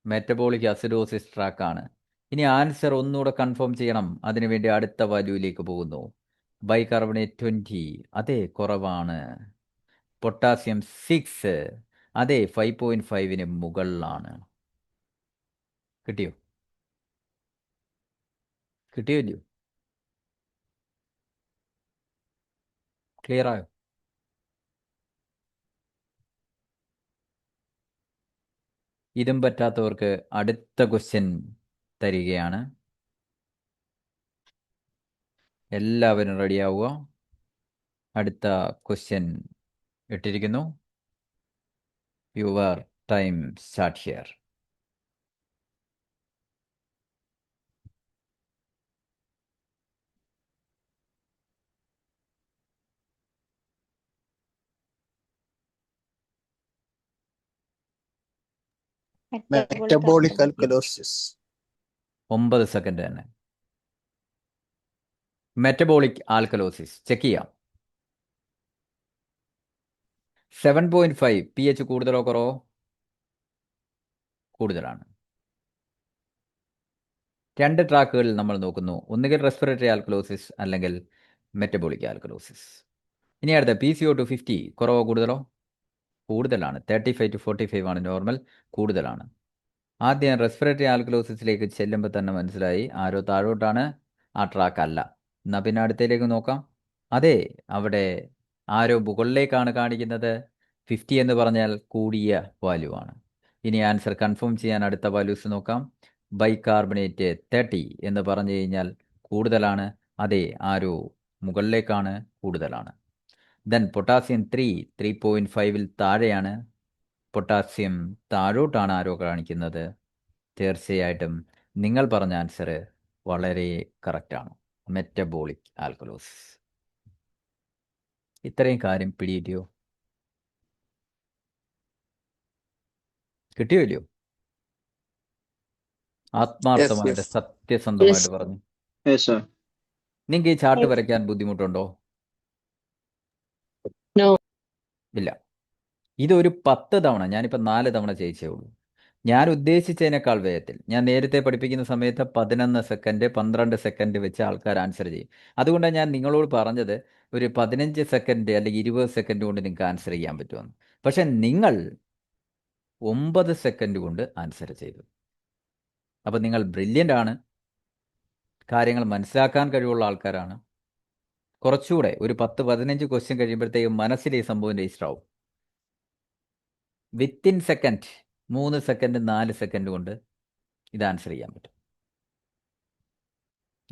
മെറ്റബോളിക് അസിഡോസിസ് ട്രാക്കാണ്. ഇനി ആൻസർ ഒന്നുകൂടെ കൺഫേം ചെയ്യണം. അതിനുവേണ്ടി അടുത്ത വാല്യൂയിലേക്ക് പോകുന്നു. ബൈകാർബണേറ്റ് 20, അതെ കുറവാണ്. പൊട്ടാസ്യം 6, അതെ 5.5 മുകളിലാണ്. കിട്ടിയോ? കിട്ടിയോ ഇല്ലയോ? ക്ലിയർ ആയോ? ഇതും പറ്റാത്തവർക്ക് അടുത്ത ക്വസ്റ്റ്യൻ തരികയാണ്. എല്ലാവരും റെഡിയാവുക. അടുത്ത ക്വസ്റ്റ്യൻ ഇട്ടിരിക്കുന്നു. Your time start here. Metabolic alkalosis. 9 second തന്നെ. മെറ്റബോളിക് ആൽക്കലോസിസ് ചെക്ക് ചെയ്യാം. 7.5 pH കൂടുതലോ കുറവോ? കൂടുതലാണ്. 2 ട്രാക്കുകളിൽ നമ്മൾ നോക്കുന്നു. ഒന്നുകിൽ റെസ്പിറേറ്ററി ആൽക്കലോസിസ് അല്ലെങ്കിൽ മെറ്റബോളിക് ആൽക്കലോസിസ്. ഇനി അടുത്ത PCO2 50 കുറവോ കൂടുതലോ? കൂടുതലാണ്. 35 to 45 ആണ് നോർമൽ, കൂടുതലാണ്. ആദ്യം റെസ്പിറേറ്ററി ആൽക്കലോസിസിലേക്ക് ചെല്ലുമ്പോൾ തന്നെ മനസ്സിലായി ആരോ താഴോട്ടാണ്, ആ ട്രാക്ക് അല്ല. എന്നാൽ പിന്നെ അടുത്തേക്ക് നോക്കാം. അതെ, അവിടെ ആരോ മുകളിലേക്കാണ് കാണിക്കുന്നത്. 50 എന്ന് പറഞ്ഞാൽ കൂടിയ വാല്യൂ ആണ്. ഇനി ആൻസർ കൺഫേം ചെയ്യാൻ അടുത്ത വാല്യൂസ് നോക്കാം. ബൈകാർബണേറ്റ് 30 എന്ന് പറഞ്ഞു കഴിഞ്ഞാൽ കൂടുതലാണ്. അതെ, ആരോ മുകളിലേക്കാണ്, കൂടുതലാണ്. ദെൻ പൊട്ടാസ്യം 3.5 താഴെയാണ്. പൊട്ടാസ്യം താഴോട്ടാണ് ആരോ കാണിക്കുന്നത്. തീർച്ചയായിട്ടും നിങ്ങൾ പറഞ്ഞ ആൻസർ വളരെ കറക്റ്റാണ്. Metabolic alkalosis. ഇത്രയും കാര്യം പിടികിട്ടിയോ? കിട്ടിയോ ഇല്ലയോ? ആത്മാർത്ഥമായിട്ട് സത്യസന്ധമായിട്ട് പറഞ്ഞു. Yes, sir. നിങ്ങൾക്ക് ഈ ചാർട്ട് വരയ്ക്കാൻ ബുദ്ധിമുട്ടുണ്ടോ? No. ഇല്ല. ഇതൊരു 10 തവണ, ഞാനിപ്പോൾ 4 തവണ ചെയ്യിച്ചേ ഉള്ളൂ. ഞാൻ ഉദ്ദേശിച്ചതിനേക്കാൾ വേഗത്തിൽ. ഞാൻ നേരത്തെ പഠിപ്പിക്കുന്ന സമയത്ത് 11 സെക്കൻഡ് 12 സെക്കൻഡ് വെച്ച് ആൾക്കാർ ആൻസർ ചെയ്യും. അതുകൊണ്ടാണ് ഞാൻ നിങ്ങളോട് പറഞ്ഞത് ഒരു 15 സെക്കൻഡ് അല്ലെങ്കിൽ 20 സെക്കൻഡ് കൊണ്ട് നിങ്ങൾക്ക് ആൻസർ ചെയ്യാൻ പറ്റുമെന്ന്. പക്ഷെ നിങ്ങൾ 9 സെക്കൻഡ് കൊണ്ട് ആൻസർ ചെയ്തു. അപ്പോൾ നിങ്ങൾ ബ്രില്യൻ്റ് ആണ്, കാര്യങ്ങൾ മനസ്സിലാക്കാൻ കഴിവുള്ള ആൾക്കാരാണ്. കുറച്ചുകൂടെ ഒരു 10-15 ക്വസ്റ്റ്യൻ കഴിയുമ്പോഴത്തേക്കും മനസ്സിൽ ഈ സംഭവം രജിസ്റ്റർ ആവും. വിത്തിൻ സെക്കൻഡ്, 3 സെക്കൻഡ് 4 സെക്കൻഡ് കൊണ്ട് ഇത് ആൻസർ ചെയ്യാൻ പറ്റും.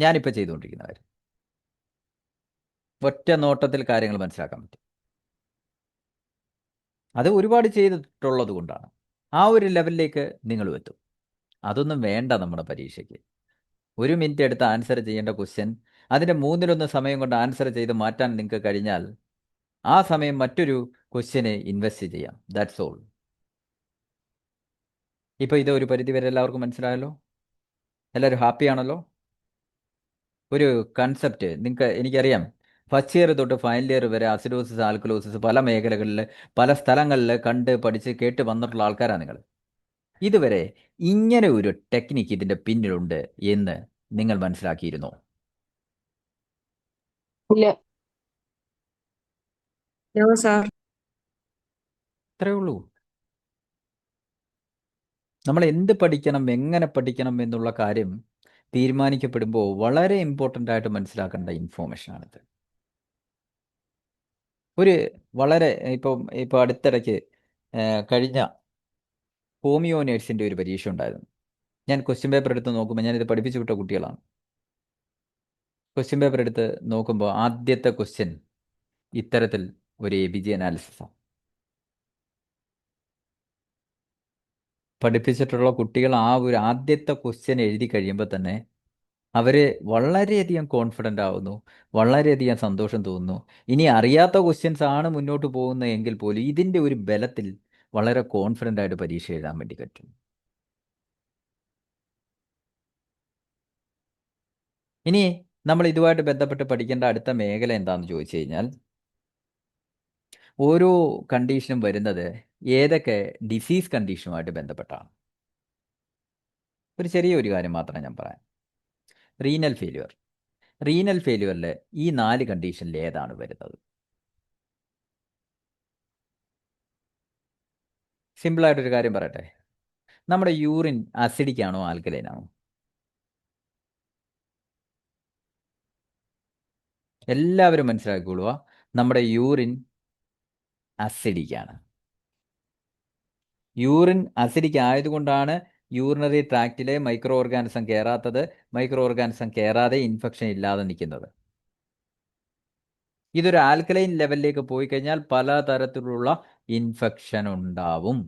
ഞാനിപ്പോൾ ചെയ്തുകൊണ്ടിരിക്കുന്ന കാര്യം ഒറ്റ നോട്ടത്തിൽ കാര്യങ്ങൾ മനസ്സിലാക്കാൻ പറ്റും. അത് ഒരുപാട് ചെയ്തിട്ടുള്ളത് കൊണ്ടാണ്. ആ ഒരു ലെവലിലേക്ക് നിങ്ങളും എത്തും. അതൊന്നും വേണ്ട നമ്മുടെ പരീക്ഷയ്ക്ക്. 1 മിനിറ്റ് എടുത്ത് ആൻസർ ചെയ്യേണ്ട ക്വസ്റ്റ്യൻ അതിൻ്റെ 1/3 സമയം കൊണ്ട് ആൻസർ ചെയ്ത് മാറ്റാൻ നിങ്ങൾക്ക് കഴിഞ്ഞാൽ ആ സമയം മറ്റൊരു ക്വസ്റ്റ്യന് ഇൻവെസ്റ്റ് ചെയ്യാം. That's all. ഇപ്പോൾ ഇത് ഒരു പരിധിവരെ എല്ലാവർക്കും മനസ്സിലായല്ലോ? എല്ലാവരും ഹാപ്പിയാണല്ലോ? ഒരു കൺസെപ്റ്റ് നിങ്ങൾക്ക് എനിക്കറിയാം. ഫസ്റ്റ് ഇയർ തൊട്ട് ഫൈനൽ ഇയർ വരെ അസിഡോസിസ് ആൽക്കലോസിസ് പല മേഖലകളിൽ പല സ്ഥലങ്ങളിൽ കണ്ട് പഠിച്ച് കേട്ട് വന്നിട്ടുള്ള ആൾക്കാരാണ് നിങ്ങൾ. ഇതുവരെ ഇങ്ങനെ ഒരു ടെക്നിക്ക് ഇതിൻ്റെ പിന്നിലുണ്ട് എന്ന് നിങ്ങൾ മനസ്സിലാക്കിയിരുന്നോ? ഇല്ല. No, sir. ഇത്രയേ ഉള്ളൂ. നമ്മൾ എന്ത് പഠിക്കണം, എങ്ങനെ പഠിക്കണം എന്നുള്ള കാര്യം തീരുമാനിക്കപ്പെടുമ്പോൾ വളരെ ഇമ്പോർട്ടൻ്റ് ആയിട്ട് മനസ്സിലാക്കേണ്ട ഇൻഫോർമേഷനാണിത്. ഒരു വളരെ ഇപ്പോൾ അടുത്തിടയ്ക്ക് കഴിഞ്ഞ ഹോമിയോ നേഴ്സിൻ്റെ ഒരു പരീക്ഷ ഉണ്ടായിരുന്നു. ഞാൻ ക്വസ്റ്റ്യൻ പേപ്പർ എടുത്ത് നോക്കുമ്പോൾ, ഞാനിത് പഠിപ്പിച്ചു വിട്ട കുട്ടികളാണ്. ക്വസ്റ്റ്യൻ പേപ്പർ എടുത്ത് നോക്കുമ്പോൾ ആദ്യത്തെ ക്വസ്റ്റ്യൻ ഇത്തരത്തിൽ ഒരു ABG അനാലിസിസാണ്. പഠിപ്പിച്ചിട്ടുള്ള കുട്ടികൾ ആ ഒരു ആദ്യത്തെ ക്വസ്റ്റ്യൻ എഴുതി കഴിയുമ്പോൾ തന്നെ അവർ വളരെയധികം കോൺഫിഡൻ്റ് ആവുന്നു, വളരെയധികം സന്തോഷം തോന്നുന്നു. ഇനി അറിയാത്ത ക്വസ്റ്റ്യൻസ് ആണ് മുന്നോട്ട് പോകുന്നത് എങ്കിൽ പോലും ഇതിൻ്റെ ഒരു ബലത്തിൽ വളരെ കോൺഫിഡൻ്റ് ആയിട്ട് പരീക്ഷ എഴുതാൻ വേണ്ടി പറ്റും. ഇനി നമ്മൾ ഇതുമായിട്ട് ബന്ധപ്പെട്ട് പഠിക്കേണ്ട അടുത്ത മേഖല എന്താണെന്ന് ചോദിച്ചു കഴിഞ്ഞാൽ, ഓരോ കണ്ടീഷനും വരുന്നത് ഏതൊക്കെ ഡിസീസ് കണ്ടീഷനുമായിട്ട് ബന്ധപ്പെട്ടാണ്. ഒരു ചെറിയൊരു കാര്യം മാത്രം ഞാൻ പറയാം. Renal failure. റീനൽ ഫെയിലുവറിൽ ഈ 4 കണ്ടീഷനിൽ ഏതാണ് വരുന്നത്? സിമ്പിളായിട്ടൊരു കാര്യം പറയട്ടെ. നമ്മുടെ യൂറിൻ അസിഡിക് ആണോ ആൽക്കലൈൻ ആണോ? എല്ലാവരും മനസ്സിലാക്കിക്കൊള്ളുക, നമ്മുടെ യൂറിൻ അസിഡിക് ആണ്. യൂറിൻ അസിഡിക് ആയതുകൊണ്ടാണ് യൂറിനറി ട്രാക്റ്റിലെ മൈക്രോ ഓർഗാനിസം കയറാത്തത്, മൈക്രോ ഓർഗാനിസം കയറാതെ ഇൻഫെക്ഷൻ ഇല്ലാതെ നിൽക്കുന്നത്. ഇതൊരു ആൽക്കലൈൻ ലെവലിലേക്ക് പോയി കഴിഞ്ഞാൽ പലതരത്തിലുള്ള ഇൻഫെക്ഷൻ ഉണ്ടാവും.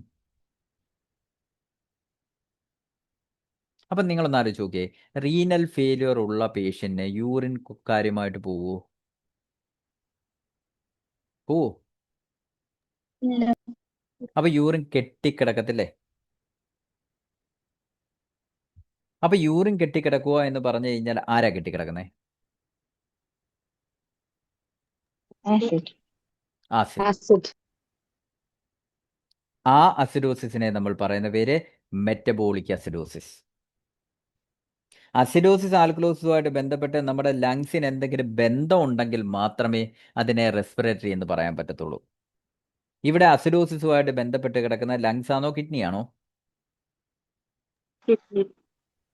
അപ്പം നിങ്ങളൊന്ന് ആലോചിച്ച് നോക്കിയേ, റീനൽ ഫെയിലിയർ ഉള്ള പേഷ്യന്റിന് യൂറിൻ കാര്യമായിട്ട് പോവോ? അപ്പൊ യൂറിൻ കെട്ടിക്കിടക്കത്തില്ലേ? അപ്പൊ യൂറിൻ കെട്ടിക്കിടക്കുക എന്ന് പറഞ്ഞു കഴിഞ്ഞാൽ ആരാ കെട്ടിക്കിടക്കുന്നത്? ആസിഡ്. ആ അസിഡോസിസിനെ നമ്മൾ പറയുന്ന പേര് മെറ്റബോളിക് അസിഡോസിസ്. അസിഡോസിസ് ആൽക്കലോസിസുമായിട്ട് ബന്ധപ്പെട്ട് നമ്മുടെ ലങ്സിന് എന്തെങ്കിലും ബന്ധം ഉണ്ടെങ്കിൽ മാത്രമേ അതിനെ റെസ്പിറേറ്ററി എന്ന് പറയാൻ പറ്റത്തുള്ളൂ. ഇവിടെ അസിഡോസിസുമായിട്ട് ബന്ധപ്പെട്ട് കിടക്കുന്ന ലങ്സ് ആണോ കിഡ്നിയാണോ?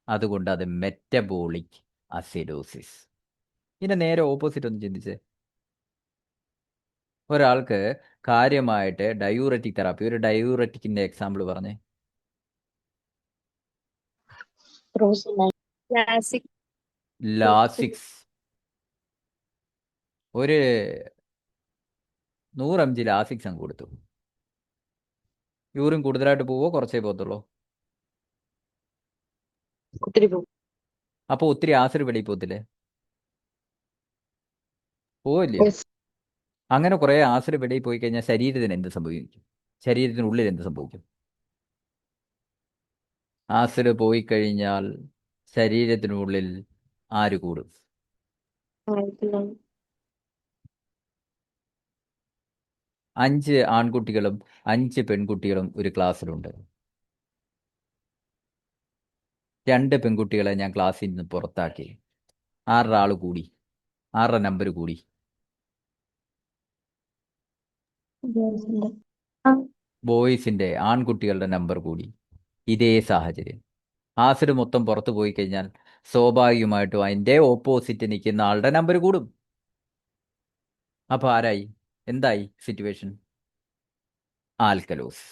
അതുകൊണ്ട് അത് മെറ്റബോളിക് അസിഡോസിസ്. ഇതിന്റെ നേരെ ഓപ്പോസിറ്റ് ഒന്ന് ചിന്തിച്ചേ. ഒരാൾക്ക് കാര്യമായിട്ട് ഡയൂററ്റിക് തെറാപ്പി, ഒരു ഡയൂററ്റിക്കിന്റെ എക്സാമ്പിൾ പറഞ്ഞേ. ലാസിക്സ്. ഒരു 100 mg ലാസിക്സ് അങ്ങ് കൊടുത്തു. യൂറിൻ കൂടുതലായിട്ട് പോവോ കുറച്ചേ പോകത്തുള്ളൂ? അപ്പൊ ഒത്തിരി ആസിഡ് വെളിയിൽ പോകത്തില്ലേ? പോവില്ലേ? അങ്ങനെ കുറെ ആസിഡ് വെളിയിൽ പോയി കഴിഞ്ഞാൽ ശരീരത്തിന് എന്ത് സംഭവിക്കും? ശരീരത്തിനുള്ളിൽ എന്ത് സംഭവിക്കും? ആസിഡ് പോയി കഴിഞ്ഞാൽ ശരീരത്തിനുള്ളിൽ ആര് കൂടും? 5 ആൺകുട്ടികളും 5 പെൺകുട്ടികളും ഒരു ക്ലാസ്സിലുണ്ട്. 2 പെൺകുട്ടികളെ ഞാൻ ക്ലാസ്സിൽ നിന്ന് പുറത്താക്കി. 6 ആൾ കൂടി, 6 നമ്പർ കൂടി. ബോയ്സിന്റെ, ആൺകുട്ടികളുടെ നമ്പർ കൂടി. ഇതേ സാഹചര്യം. ആസിഡ് മൊത്തം പുറത്തു പോയി കഴിഞ്ഞാൽ സ്വാഭാവികമായിട്ടും അതിൻ്റെ ഓപ്പോസിറ്റ് നിൽക്കുന്ന ആളുടെ നമ്പർ കൂടും. അപ്പൊ ആരായി? എന്തായി സിറ്റുവേഷൻ? ആൽക്കലോസ്.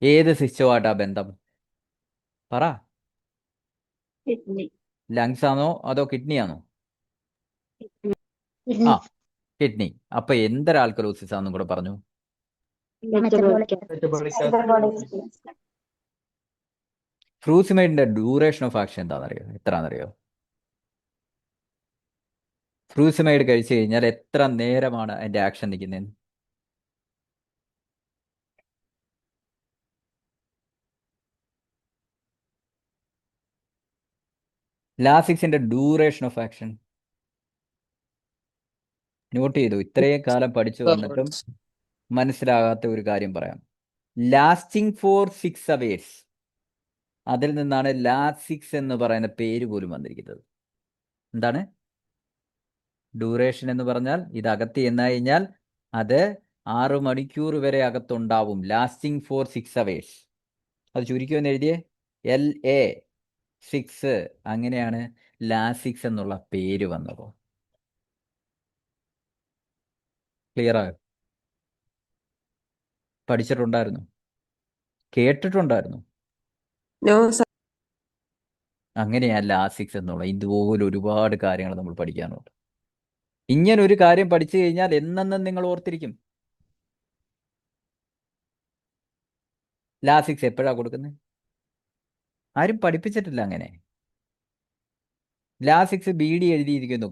ഏത് സിസ്റ്റമായിട്ടാ ബന്ധം? പറ. ലങ്സ് ആണോ അതോ കിഡ്നി ആണോ? ആ, കിഡ്നി. അപ്പൊ എന്തൊരു ആൽക്കലോസിസ് ആണെന്നും കൂടെ പറഞ്ഞു. ഫ്രൂസിമൈഡിന്റെ ഡ്യൂറേഷൻ ഓഫ് ആക്ഷൻ എന്താണെന്നറിയോ? എത്രയാണെന്നറിയോ? ഫ്രൂസിമൈഡ് കഴിച്ചു കഴിഞ്ഞാൽ എത്ര നേരമാണ് അതിന്റെ ആക്ഷൻ നിൽക്കുന്നത്? ലാസിക്സിന്റെ ഡ്യൂറേഷൻ ഓഫ് ആക്ഷൻ നോട്ട് ചെയ്തു. ഇത്രയും കാലം പഠിച്ചു വന്നിട്ടും മനസ്സിലാകാത്ത ഒരു കാര്യം പറയാം. Lasting for 6 hours. അതിൽ നിന്നാണ് ലാസിക്സ് എന്ന് പറയുന്ന പേര് പോലും വന്നിരിക്കുന്നത്. എന്താണ് ഡ്യൂറേഷൻ എന്ന് പറഞ്ഞാൽ? ഇത് അകത്ത് ചെന്ന് കഴിഞ്ഞാൽ അത് 6 മണിക്കൂർ വരെ അകത്തുണ്ടാവും. Lasting for 6 hours. അത് ചുരുക്കിയൊന്ന് എഴുതിയേ. LA6. അങ്ങനെയാണ് ലാസിക്സ് എന്നുള്ള പേര് വന്നത്. ക്ലിയർ ആയോ? പഠിച്ചിട്ടുണ്ടായിരുന്നു? കേട്ടിട്ടുണ്ടായിരുന്നു? അങ്ങനെയാ ലാസിക്സ് എന്നുള്ള. ഇതുപോലെ ഒരുപാട് കാര്യങ്ങൾ നമ്മൾ പഠിക്കാനുണ്ട്. ഇങ്ങനെ ഒരു കാര്യം പഠിച്ചു കഴിഞ്ഞാൽ എന്നെന്നും നിങ്ങൾ ഓർത്തിരിക്കും. ലാസിക്സ് എപ്പോഴാ കൊടുക്കുന്നത്? ആരും പഠിപ്പിച്ചിട്ടില്ല അങ്ങനെ. ലാസിക്സ് BD എഴുതിയിരിക്കുന്നു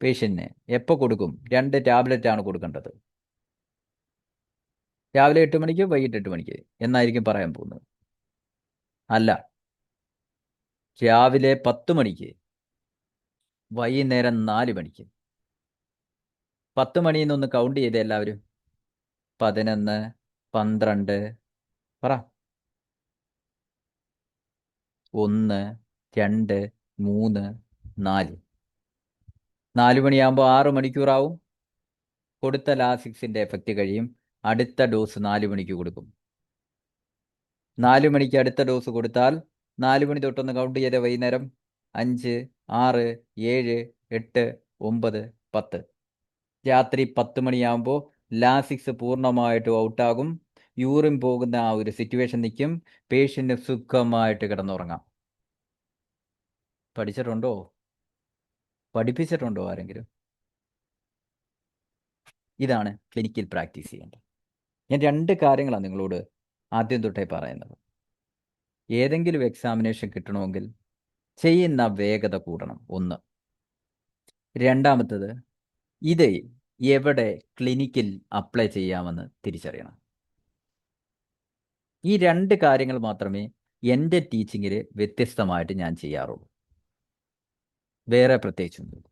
പേഷ്യന്റിന്. എപ്പോൾ കൊടുക്കും? 2 ടാബ്ലറ്റ് ആണ് കൊടുക്കേണ്ടത്. രാവിലെ 8 മണിക്ക്, വൈകിട്ട് 8 മണിക്ക് എന്നായിരിക്കും പറയാൻ പോകുന്നത്. അല്ല, രാവിലെ 10 മണിക്ക്, വൈകുന്നേരം 4 മണിക്ക്. 10 മണിയിൽ നിന്നൊന്ന് കൗണ്ട് ചെയ്തേ എല്ലാവരും. 11, 12. പറ. 1, 2, 3, 4. 4 മണിയാകുമ്പോൾ 6 മണിക്കൂറാവും. കൊടുത്ത ലാസിക്സിൻ്റെ എഫക്റ്റ് കഴിയും. അടുത്ത ഡോസ് 4 മണിക്ക് കൊടുക്കും. 4 മണിക്ക് അടുത്ത ഡോസ് കൊടുത്താൽ 4 മണി തൊട്ടൊന്ന് കൗണ്ട് ചെയ്ത വൈകുന്നേരം 5, 6, 7, 8, 9, 10. രാത്രി 10 മണിയാകുമ്പോൾ ലാസിക്സ് പൂർണ്ണമായിട്ടും ഔട്ടാകും. യൂറിൻ പോകുന്ന ആ ഒരു സിറ്റുവേഷൻ നിൽക്കും. പേഷ്യൻ്റ് സുഖമായിട്ട് കിടന്നുറങ്ങാം. പഠിച്ചിട്ടുണ്ടോ? പഠിപ്പിച്ചിട്ടുണ്ടോ ആരെങ്കിലും? ഇതാണ് ക്ലിനിക്കൽ പ്രാക്ടീസ് ചെയ്യേണ്ടത്. ഞാൻ 2 കാര്യങ്ങളാണ് നിങ്ങളോട് ആദ്യം തൊട്ടേ പറയുന്നത്. ഏതെങ്കിലും എക്സാമിനേഷൻ കിട്ടണമെങ്കിൽ ചെയ്യുന്ന വേഗത കൂടണം, 1. രണ്ടാമത്തത്, ഇത് എവിടെ ക്ലിനിക്കിൽ അപ്ലൈ ചെയ്യാമെന്ന് തിരിച്ചറിയണം. ഈ 2 കാര്യങ്ങൾ മാത്രമേ എൻ്റെ ടീച്ചിങ്ങിൽ വ്യത്യസ്തമായിട്ട് ഞാൻ ചെയ്യാറുള്ളൂ. വേറെ പ്രത്യേകിച്ചൊന്നുമില്ല.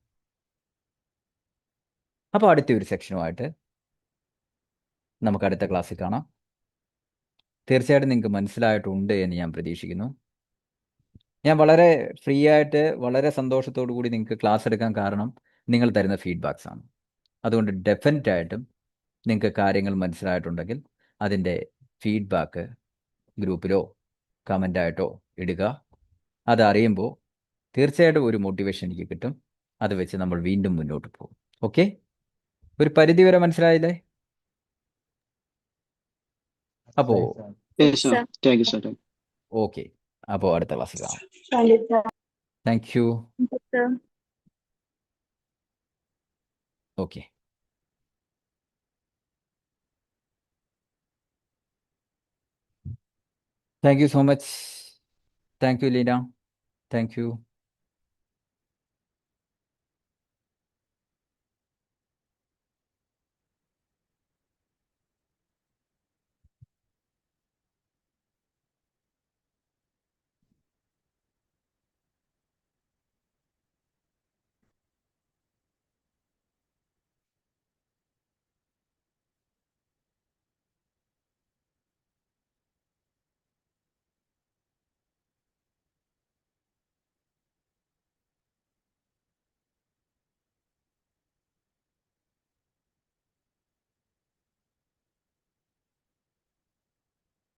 അപ്പോൾ അടുത്ത ഒരു സെക്ഷനുമായിട്ട് നമുക്ക് അടുത്ത ക്ലാസ്സിൽ കാണാം. തീർച്ചയായിട്ടും നിങ്ങൾക്ക് മനസ്സിലായിട്ടുണ്ട് എന്ന് ഞാൻ പ്രതീക്ഷിക്കുന്നു. ഞാൻ വളരെ ഫ്രീ ആയിട്ട് വളരെ സന്തോഷത്തോടു കൂടി നിങ്ങൾക്ക് ക്ലാസ് എടുക്കാൻ കാരണം നിങ്ങൾ തരുന്ന ഫീഡ്ബാക്സ് ആണ്. അതുകൊണ്ട് ഡെഫിനറ്റായിട്ടും നിങ്ങൾക്ക് കാര്യങ്ങൾ മനസ്സിലായിട്ടുണ്ടെങ്കിൽ അതിൻ്റെ ഫീഡ്ബാക്ക് ഗ്രൂപ്പിലോ കമൻ്റായിട്ടോ ഇടുക. അതറിയുമ്പോൾ തീർച്ചയായിട്ടും ഒരു മോട്ടിവേഷൻ എനിക്ക് കിട്ടും. അത് വെച്ച് നമ്മൾ വീണ്ടും മുന്നോട്ട് പോകും. ഓക്കെ, ഒരു പരിധി വരെ മനസ്സിലായില്ലേ? അപ്പോൾ Yes, sir. Thank you, sir. Okay, അപ്പോൾ അടുത്ത ക്ലാസ്സിൽ കാണാം. Thank you, sir. Thank you. Thank you, sir. Okay. Thank you so much. Thank you, Lina. Thank you.